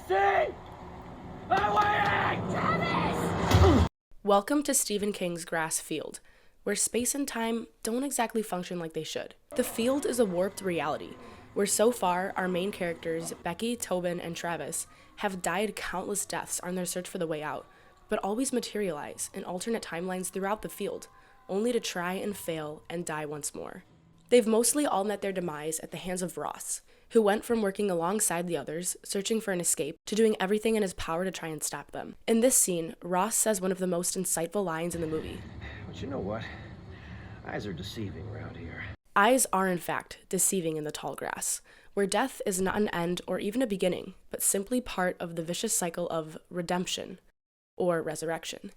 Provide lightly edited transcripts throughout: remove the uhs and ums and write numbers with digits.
See? I'm waiting! Travis! Welcome to Stephen King's Grass Field, where space and time don't exactly function like they should. The field is a warped reality, where so far our main characters, Becky, Tobin, and Travis, have died countless deaths on their search for the way out, but always materialize in alternate timelines throughout the field, only to try and fail and die once more. They've mostly all met their demise at the hands of Ross, who went from working alongside the others, searching for an escape, to doing everything in his power to try and stop them. In this scene, Ross says one of the most insightful lines in the movie. But you know what? Eyes are deceiving around here. Eyes are, in fact, deceiving in the tall grass, where death is not an end or even a beginning, but simply part of the vicious cycle of redemption, or resurrection.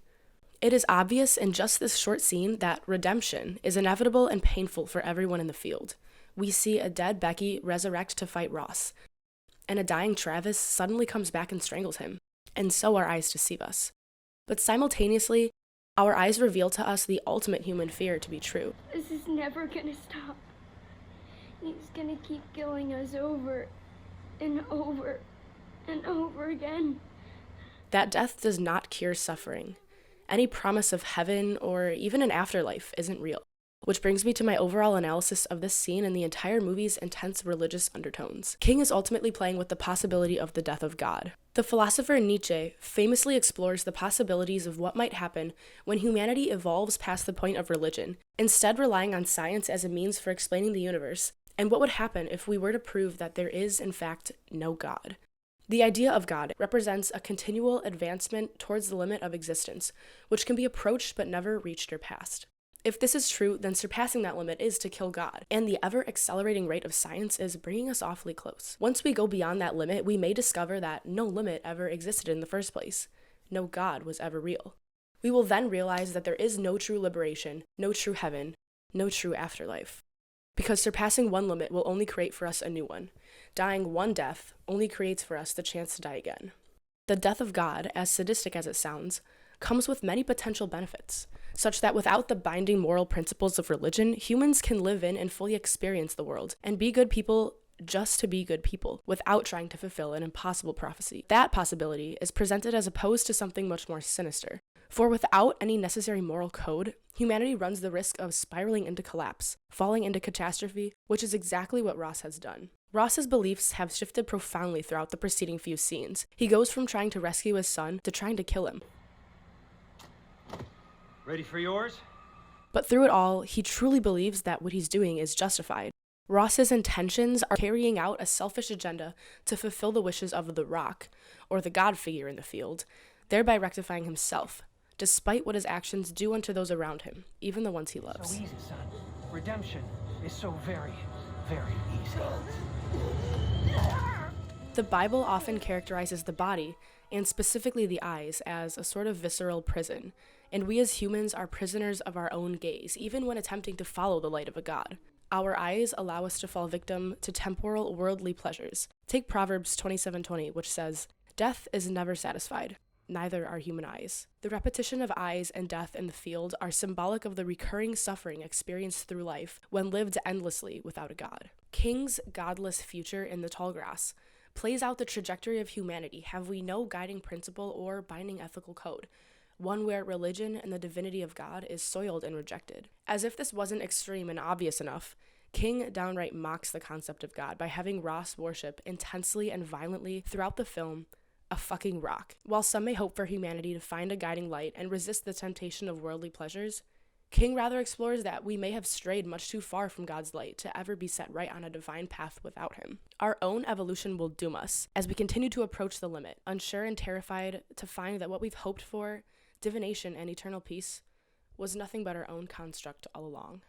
It is obvious in just this short scene that redemption is inevitable and painful for everyone in the field. We see a dead Becky resurrect to fight Ross, and a dying Travis suddenly comes back and strangles him, and so our eyes deceive us. But simultaneously, our eyes reveal to us the ultimate human fear to be true. This is never gonna stop. He's gonna keep killing us over and over and over again. That death does not cure suffering. Any promise of heaven or even an afterlife isn't real. Which brings me to my overall analysis of this scene and the entire movie's intense religious undertones. King is ultimately playing with the possibility of the death of God. The philosopher Nietzsche famously explores the possibilities of what might happen when humanity evolves past the point of religion, instead relying on science as a means for explaining the universe, and what would happen if we were to prove that there is, in fact, no God. The idea of God represents a continual advancement towards the limit of existence, which can be approached but never reached or passed. If this is true, then surpassing that limit is to kill God, and the ever-accelerating rate of science is bringing us awfully close. Once we go beyond that limit, we may discover that no limit ever existed in the first place. No God was ever real. We will then realize that there is no true liberation, no true heaven, no true afterlife. Because surpassing one limit will only create for us a new one. Dying one death only creates for us the chance to die again. The death of God, as sadistic as it sounds, comes with many potential benefits, such that without the binding moral principles of religion, humans can live in and fully experience the world, and be good people just to be good people, without trying to fulfill an impossible prophecy. That possibility is presented as opposed to something much more sinister. For without any necessary moral code, humanity runs the risk of spiraling into collapse, falling into catastrophe, which is exactly what Ross has done. Ross's beliefs have shifted profoundly throughout the preceding few scenes. He goes from trying to rescue his son to trying to kill him. Ready for yours? But through it all, he truly believes that what he's doing is justified. Ross's intentions are carrying out a selfish agenda to fulfill the wishes of the Rock, or the God figure in the field, thereby rectifying himself, despite what his actions do unto those around him, even the ones he loves. So easy, son. Redemption is so very, very easy. The Bible often characterizes the body, and specifically the eyes, as a sort of visceral prison, and we as humans are prisoners of our own gaze, even when attempting to follow the light of a God. Our eyes allow us to fall victim to temporal, worldly pleasures. Take Proverbs 27:20, which says, "Death is never satisfied, neither are human eyes." The repetition of eyes and death in the field are symbolic of the recurring suffering experienced through life when lived endlessly without a God. King's godless future in the tall grass plays out the trajectory of humanity, have we no guiding principle or binding ethical code, one where religion and the divinity of God is soiled and rejected. As if this wasn't extreme and obvious enough, King downright mocks the concept of God by having Ross worship intensely and violently throughout the film a fucking rock. While some may hope for humanity to find a guiding light and resist the temptation of worldly pleasures, King rather explores that we may have strayed much too far from God's light to ever be set right on a divine path without him. Our own evolution will doom us as we continue to approach the limit, unsure and terrified to find that what we've hoped for, divination and eternal peace, was nothing but our own construct all along.